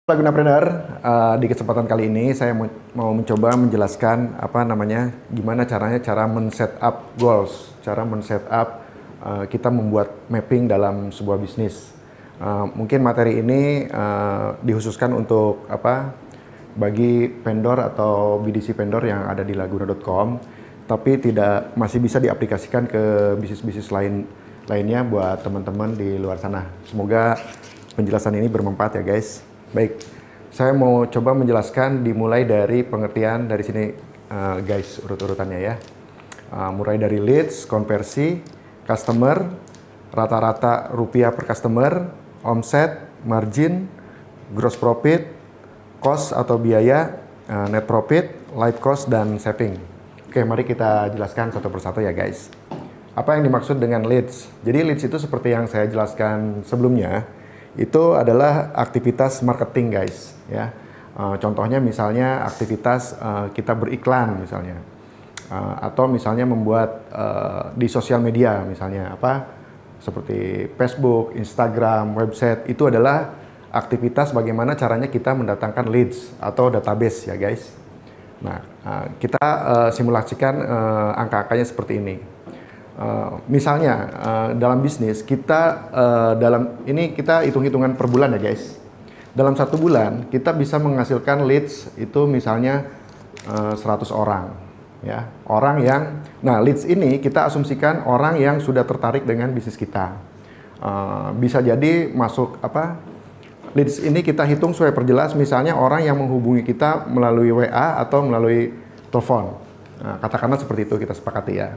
Lagunapreneur, di kesempatan kali ini saya mau mencoba menjelaskan gimana cara men-setup goals, cara men-setup kita membuat mapping dalam sebuah bisnis. Mungkin materi ini dikhususkan untuk bagi vendor atau BDC vendor yang ada di Laguna.com, tapi masih bisa diaplikasikan ke bisnis-bisnis lainnya buat teman-teman di luar sana. Semoga penjelasan ini bermanfaat ya guys. Baik, saya mau coba menjelaskan dimulai dari pengertian dari sini guys, urut-urutannya ya. Mulai dari leads, konversi, customer, rata-rata rupiah per customer, omset, margin, gross profit, cost atau biaya, net profit, life cost, dan saving. Oke, mari kita jelaskan satu persatu ya guys. Apa yang dimaksud dengan leads? Jadi leads itu seperti yang saya jelaskan sebelumnya, itu adalah aktivitas marketing guys ya. Contohnya misalnya aktivitas kita beriklan misalnya, atau misalnya membuat di sosial media misalnya seperti Facebook, Instagram, website. Itu adalah aktivitas bagaimana caranya kita mendatangkan leads atau database ya guys. Nah, kita simulasikan angka-angkanya seperti ini. Misalnya dalam bisnis kita kita hitung-hitungan per bulan ya guys. Dalam satu bulan kita bisa menghasilkan leads itu misalnya 100 orang ya. Leads ini kita asumsikan orang yang sudah tertarik dengan bisnis kita. Bisa jadi masuk leads ini kita hitung supaya perjelas, misalnya orang yang menghubungi kita melalui WA atau melalui telepon. Katakanlah seperti itu, kita sepakati ya.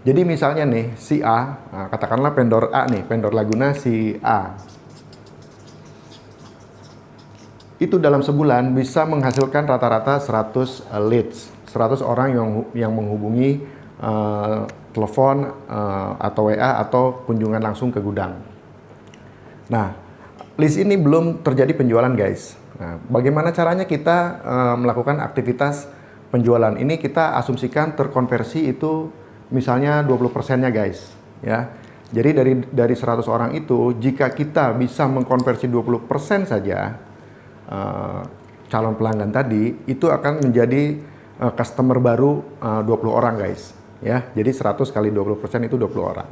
Jadi misalnya nih, si A, katakanlah vendor A nih, vendor Laguna si A. Itu dalam sebulan bisa menghasilkan rata-rata 100 leads. 100 orang yang menghubungi telepon atau WA atau kunjungan langsung ke gudang. Nah, leads ini belum terjadi penjualan guys. Nah, bagaimana caranya kita melakukan aktivitas penjualan? Ini kita asumsikan terkonversi itu misalnya 20%-nya guys ya. Jadi dari 100 orang itu, jika kita bisa mengkonversi 20% saja calon pelanggan tadi, itu akan menjadi customer baru 20 orang guys ya. Jadi 100 kali 20% itu 20 orang.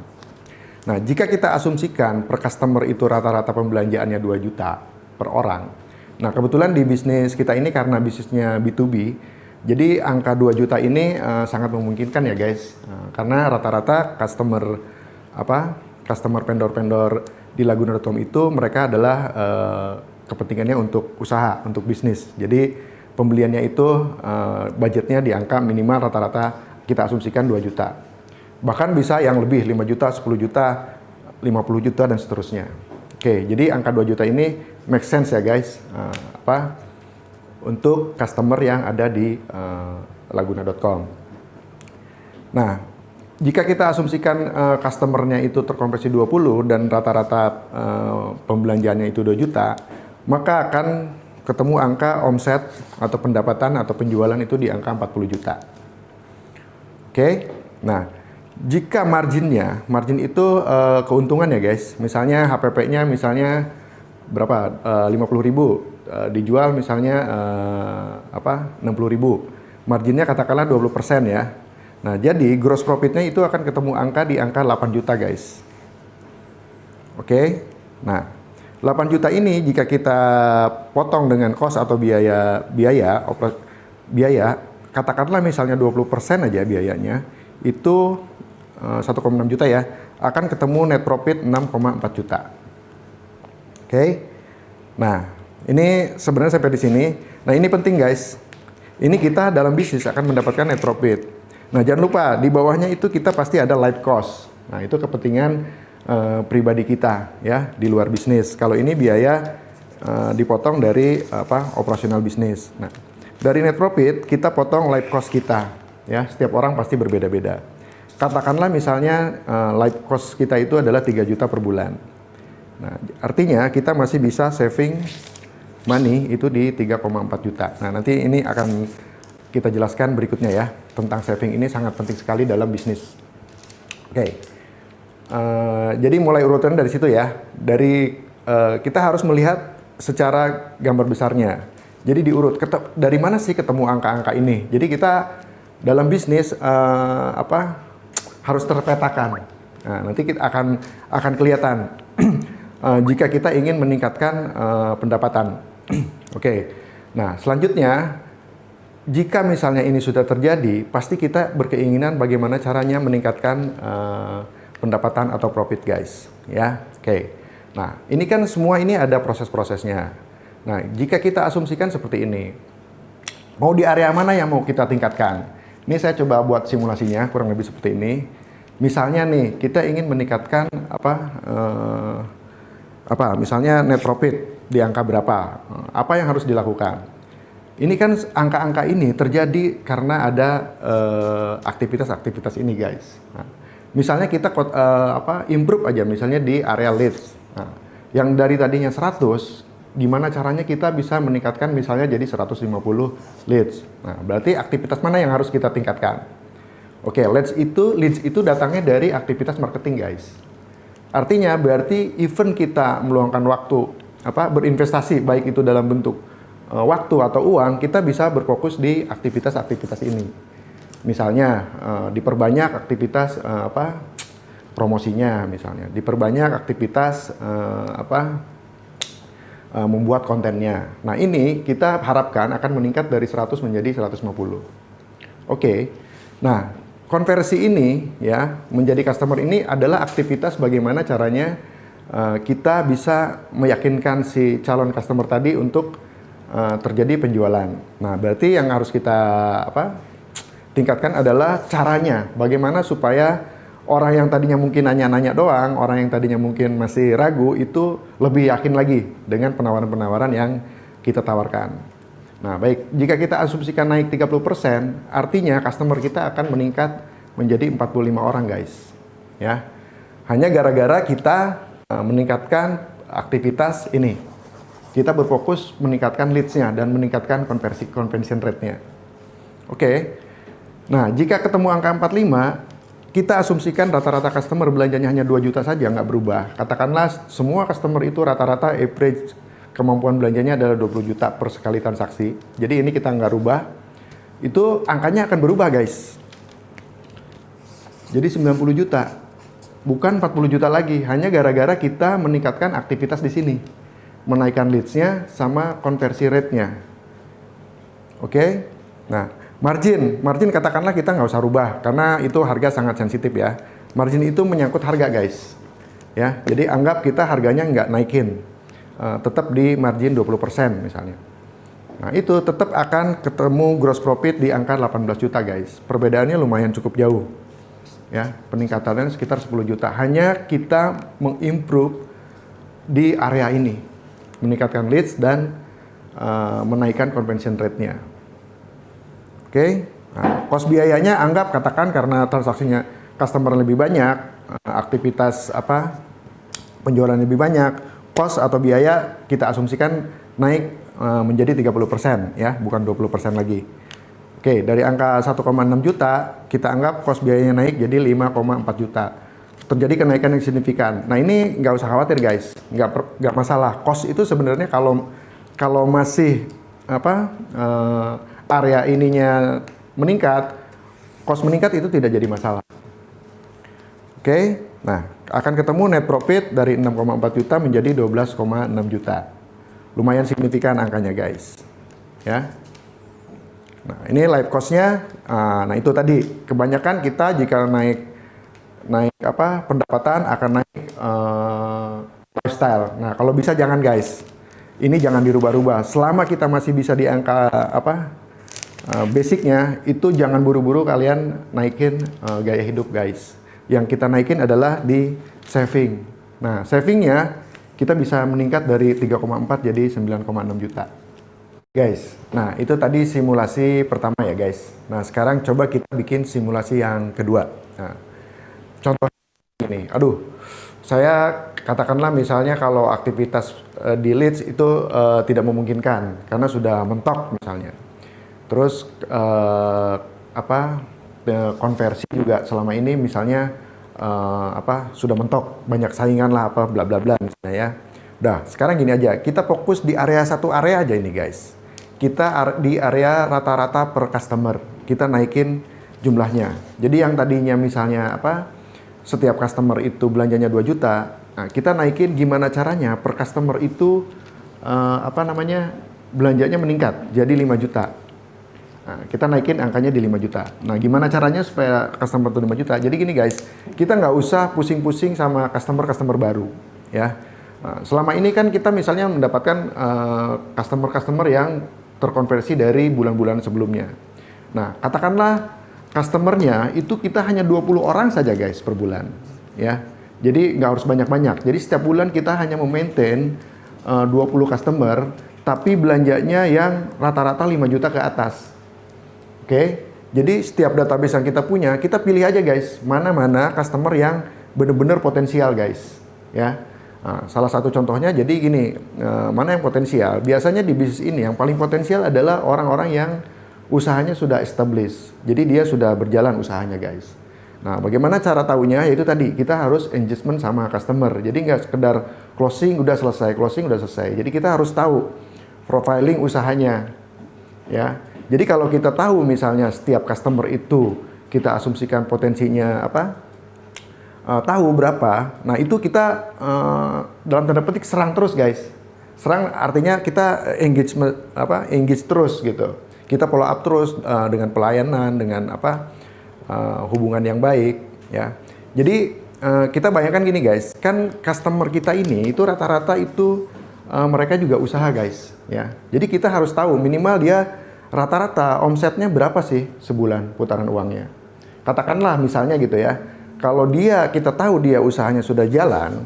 Nah, jika kita asumsikan per customer itu rata-rata pembelanjaannya 2 juta per orang. Nah, kebetulan di bisnis kita ini karena bisnisnya B2B, jadi angka 2 juta ini sangat memungkinkan ya guys, karena rata-rata customer vendor-vendor di Laguna.com itu mereka adalah kepentingannya untuk usaha, untuk bisnis. Jadi pembeliannya itu budgetnya di angka minimal rata-rata kita asumsikan 2 juta. Bahkan bisa yang lebih 5 juta, 10 juta, 50 juta dan seterusnya. Oke, jadi angka 2 juta ini make sense ya guys. Untuk customer yang ada di Laguna.com. Nah, jika kita asumsikan customernya itu terkonversi 20 dan rata-rata pembelanjaannya itu 2 juta, maka akan ketemu angka omset atau pendapatan atau penjualan itu di angka 40 juta. Oke, nah jika margin itu keuntungan ya guys. Misalnya HPP-nya misalnya berapa? 50.000. Dijual misalnya 60.000, marginnya katakanlah 20% ya. Nah, jadi gross profitnya itu akan ketemu angka di angka 8 juta guys. Oke, nah 8 juta ini jika kita potong dengan cost atau biaya, katakanlah misalnya 20% aja biayanya, itu 1,6 juta ya, akan ketemu net profit 6,4 juta. Oke, nah ini sebenarnya sampai di sini. Nah, ini penting guys. Ini kita dalam bisnis akan mendapatkan net profit. Nah, jangan lupa di bawahnya itu kita pasti ada life cost. Nah, itu kepentingan pribadi kita ya di luar bisnis. Kalau ini biaya dipotong dari operasional bisnis. Nah, dari net profit kita potong life cost kita ya. Setiap orang pasti berbeda-beda. Katakanlah misalnya life cost kita itu adalah 3 juta per bulan. Nah, artinya kita masih bisa saving money itu di 3,4 juta. Nah, nanti ini akan kita jelaskan berikutnya ya. Tentang saving ini sangat penting sekali dalam bisnis. Oke. Jadi mulai urutan dari situ ya. Kita harus melihat secara gambar besarnya. Jadi diurut, dari mana sih ketemu angka-angka ini? Jadi kita dalam bisnis harus terpetakan. Nah, nanti kita akan kelihatan jika kita ingin meningkatkan pendapatan. Oke. Nah, selanjutnya jika misalnya ini sudah terjadi, pasti kita berkeinginan bagaimana caranya meningkatkan pendapatan atau profit, guys. Ya, oke. Nah, ini kan semua ini ada proses-prosesnya. Nah, jika kita asumsikan seperti ini, mau di area mana yang mau kita tingkatkan? Ini saya coba buat simulasinya, kurang lebih seperti ini. Misalnya nih, kita ingin meningkatkan misalnya net profit di angka berapa? Apa yang harus dilakukan? Ini kan angka-angka ini terjadi karena ada aktivitas-aktivitas ini, guys. Nah, misalnya kita improve aja, misalnya di area leads. Nah, yang dari tadinya 100, gimana caranya kita bisa meningkatkan misalnya jadi 150 leads. Nah, berarti aktivitas mana yang harus kita tingkatkan? Oke, leads itu datangnya dari aktivitas marketing, guys. Artinya berarti even kita meluangkan waktu berinvestasi, baik itu dalam bentuk waktu atau uang, kita bisa berfokus di aktivitas-aktivitas ini. Misalnya diperbanyak aktivitas promosinya, misalnya diperbanyak aktivitas membuat kontennya. Nah, ini kita harapkan akan meningkat dari 100 menjadi 150. Oke. Nah, konversi ini ya menjadi customer ini adalah aktivitas bagaimana caranya kita bisa meyakinkan si calon customer tadi untuk terjadi penjualan. Nah, berarti yang harus kita tingkatkan adalah caranya. Bagaimana supaya orang yang tadinya mungkin nanya-nanya doang, orang yang tadinya mungkin masih ragu, itu lebih yakin lagi dengan penawaran-penawaran yang kita tawarkan. Nah, baik, jika kita asumsikan naik 30%, artinya customer kita akan meningkat menjadi 45 orang, guys. Ya. Hanya gara-gara kita meningkatkan aktivitas ini. Kita berfokus meningkatkan leads-nya dan meningkatkan conversion rate-nya. Oke. Nah, jika ketemu angka 45, kita asumsikan rata-rata customer belanjanya hanya 2 juta saja, nggak berubah. Katakanlah semua customer itu rata-rata average kemampuan belanjanya adalah 20 juta per sekali transaksi. Jadi ini kita nggak rubah. Itu angkanya akan berubah, guys. Jadi 90 juta. Bukan 40 juta lagi. Hanya gara-gara kita meningkatkan aktivitas di sini. Menaikkan leads-nya sama konversi rate-nya. Oke? Nah, Margin katakanlah kita nggak usah rubah karena itu harga sangat sensitif ya. Margin itu menyangkut harga, guys. Ya, jadi anggap kita harganya nggak naikin, tetap di margin 20% misalnya. Nah, itu tetap akan ketemu gross profit di angka 18 juta, guys. Perbedaannya lumayan cukup jauh. Ya, peningkatannya sekitar 10 juta. Hanya kita mengimprove di area ini, meningkatkan leads dan menaikkan conversion rate-nya. Oke, nah, cost biayanya anggap katakan karena transaksinya customer lebih banyak, aktivitas penjualan lebih banyak, cost atau biaya kita asumsikan naik menjadi 30% ya, bukan 20% lagi. Oke, dari angka 1,6 juta kita anggap cost biayanya naik jadi 5,4 juta. Terjadi kenaikan yang signifikan. Nah, ini nggak usah khawatir, guys, nggak masalah. Cost itu sebenarnya kalau masih area ininya meningkat, cost meningkat itu tidak jadi masalah. Oke, nah akan ketemu net profit dari 6,4 juta menjadi 12,6 juta. Lumayan signifikan angkanya, guys. Ya. Nah, ini live cost-nya. Nah, itu tadi kebanyakan kita jika naik pendapatan akan naik lifestyle. Nah, kalau bisa jangan, guys. Ini jangan dirubah-rubah. Selama kita masih bisa di angka basicnya, itu jangan buru-buru kalian naikin gaya hidup, guys. Yang kita naikin adalah di saving. Nah, savingnya kita bisa meningkat dari 3,4 jadi 9,6 juta. Guys, nah itu tadi simulasi pertama ya, guys. Nah, sekarang coba kita bikin simulasi yang kedua. Nah, contoh ini, saya katakanlah misalnya kalau aktivitas di leads itu tidak memungkinkan karena sudah mentok misalnya. Terus konversi juga selama ini misalnya sudah mentok, banyak saingan lah bla bla bla misalnya ya. Nah, sekarang gini aja, kita fokus di area satu area aja ini guys. Kita di area rata-rata per customer, kita naikin jumlahnya. Jadi yang tadinya misalnya apa, setiap customer itu belanjanya 2 juta, nah kita naikin gimana caranya per customer itu belanjanya meningkat jadi 5 juta. Nah, kita naikin angkanya di 5 juta. Nah, gimana caranya supaya customer itu 5 juta? Jadi gini guys, kita nggak usah pusing-pusing sama customer baru, ya. Nah, selama ini kan kita misalnya mendapatkan customer yang terkonversi dari bulan-bulan sebelumnya. Nah, katakanlah customernya itu kita hanya 20 orang saja guys per bulan, ya. Jadi nggak harus banyak-banyak. Jadi setiap bulan kita hanya memaintain 20 customer, tapi belanjanya yang rata-rata 5 juta ke atas. Oke, jadi setiap database yang kita punya, kita pilih aja guys, mana-mana customer yang benar-benar potensial guys, ya. Nah, salah satu contohnya jadi gini, mana yang potensial? Biasanya di bisnis ini yang paling potensial adalah orang-orang yang usahanya sudah established, jadi dia sudah berjalan usahanya guys. Nah, bagaimana cara tahunya? Yaitu tadi, kita harus engagement sama customer, jadi nggak sekedar closing udah selesai, jadi kita harus tahu profiling usahanya, ya. Jadi kalau kita tahu misalnya setiap customer itu kita asumsikan potensinya tahu berapa, nah itu kita dalam tanda petik serang terus guys. Serang artinya kita engage terus gitu. Kita follow up terus dengan pelayanan, dengan hubungan yang baik, ya. Jadi kita bayangkan gini guys, kan customer kita ini itu rata-rata itu mereka juga usaha guys, ya. Jadi kita harus tahu minimal dia rata-rata omsetnya berapa sih sebulan putaran uangnya. Katakanlah misalnya gitu ya, kalau kita tahu dia usahanya sudah jalan,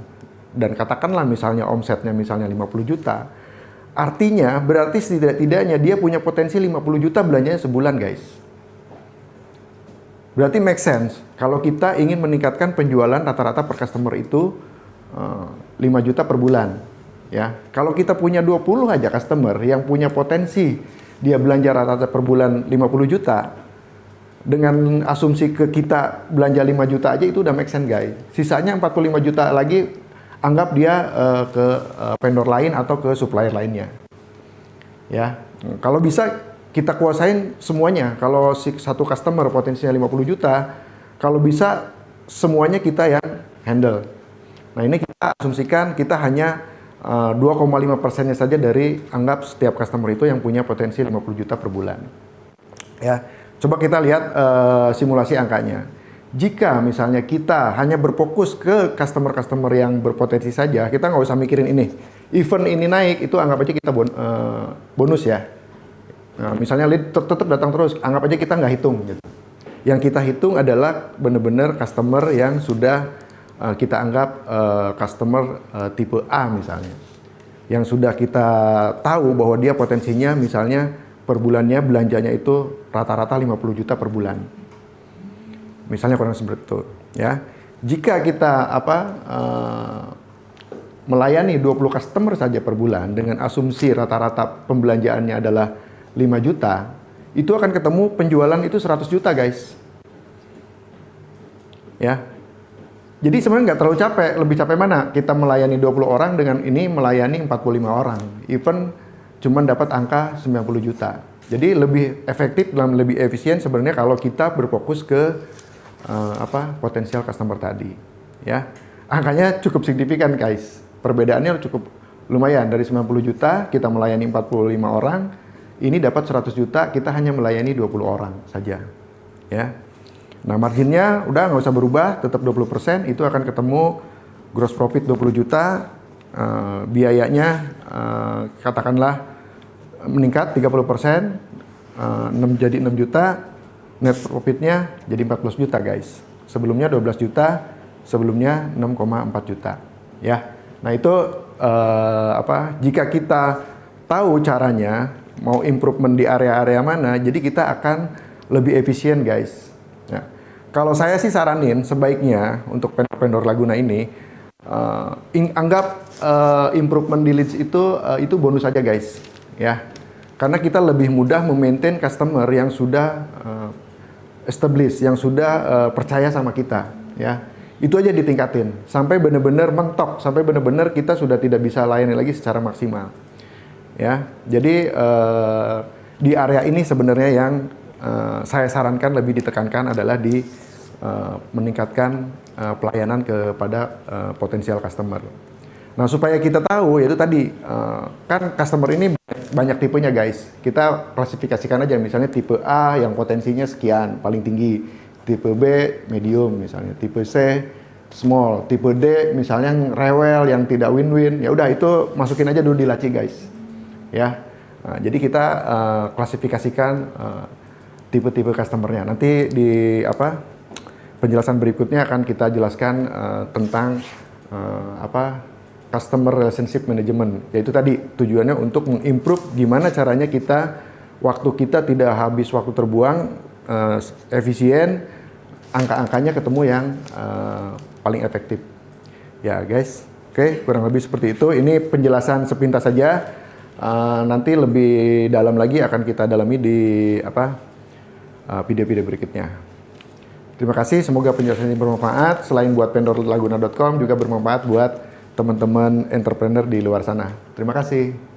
dan katakanlah misalnya omsetnya misalnya 50 juta, artinya berarti setidaknya dia punya potensi 50 juta belanjanya sebulan guys. Berarti make sense kalau kita ingin meningkatkan penjualan rata-rata per customer itu 5 juta per bulan, ya. Kalau kita punya 20 aja customer yang punya potensi dia belanja rata-rata per bulan 50 juta, dengan asumsi ke kita belanja 5 juta aja itu udah make sense guys. Sisanya 45 juta lagi anggap dia ke vendor lain atau ke supplier lainnya, ya. Kalau bisa kita kuasain semuanya. Kalau satu customer potensinya 50 juta, kalau bisa semuanya kita yang handle. Nah, ini kita asumsikan kita hanya 2,5%-nya saja dari anggap setiap customer itu yang punya potensi 50 juta per bulan, ya. Coba kita lihat simulasi angkanya. Jika misalnya kita hanya berfokus ke customer yang berpotensi saja, kita nggak usah mikirin ini. Event ini naik, itu anggap aja kita bonus ya. Nah, misalnya lead tetap datang terus, anggap aja kita nggak hitung gitu. Yang kita hitung adalah benar-benar customer yang sudah kita anggap customer tipe A misalnya, yang sudah kita tahu bahwa dia potensinya misalnya per bulannya belanjanya itu rata-rata 50 juta per bulan, misalnya kurang seperti itu, ya. Jika kita melayani 20 customer saja per bulan dengan asumsi rata-rata pembelanjaannya adalah 5 juta, itu akan ketemu penjualan itu 100 juta guys, ya. Jadi sebenarnya nggak terlalu capek, lebih capek mana? Kita melayani 20 orang dengan ini melayani 45 orang. Even cuman dapat angka 90 juta. Jadi lebih efektif dan lebih efisien sebenarnya kalau kita berfokus ke potensial customer tadi, ya. Angkanya cukup signifikan guys. Perbedaannya cukup lumayan, dari 90 juta kita melayani 45 orang, ini dapat 100 juta kita hanya melayani 20 orang saja, ya. Nah, marginnya udah nggak usah berubah, tetap 20%, itu akan ketemu gross profit 20 juta, biayanya katakanlah meningkat 30%, jadi 6 juta, net profitnya jadi 14 juta guys. Sebelumnya 12 juta, sebelumnya 6,4 juta, ya. Nah, itu jika kita tahu caranya, mau improvement di area-area mana, jadi kita akan lebih efisien guys. Ya. Kalau saya sih saranin sebaiknya untuk vendor Laguna ini anggap improvement di leads itu bonus aja guys, ya. Karena kita lebih mudah memaintain customer yang sudah established, yang sudah percaya sama kita, ya. Itu aja ditingkatin sampai benar-benar mentok, sampai benar-benar kita sudah tidak bisa layani lagi secara maksimal. Ya, jadi di area ini sebenarnya yang saya sarankan lebih ditekankan adalah di meningkatkan pelayanan kepada potensial customer. Nah, supaya kita tahu, yaitu tadi kan customer ini banyak tipenya guys. Kita klasifikasikan aja, misalnya tipe A yang potensinya sekian, paling tinggi. Tipe B medium misalnya, tipe C small, tipe D misalnya yang rewel, yang tidak win-win. Ya udah, itu masukin aja dulu di laci guys. Ya. Nah, jadi kita klasifikasikan tipe-tipe customernya. Nanti di penjelasan berikutnya akan kita jelaskan tentang customer relationship management, yaitu tadi tujuannya untuk mengimprove gimana caranya kita, waktu kita tidak habis waktu terbuang, efisien, angka-angkanya ketemu yang paling efektif. Ya guys, oke, kurang lebih seperti itu. Ini penjelasan sepintas saja. Nanti lebih dalam lagi akan kita dalami di video-video berikutnya. Terima kasih, semoga penjelasan ini bermanfaat. Selain buat vendor Laguna.com, juga bermanfaat buat teman-teman entrepreneur di luar sana. Terima kasih.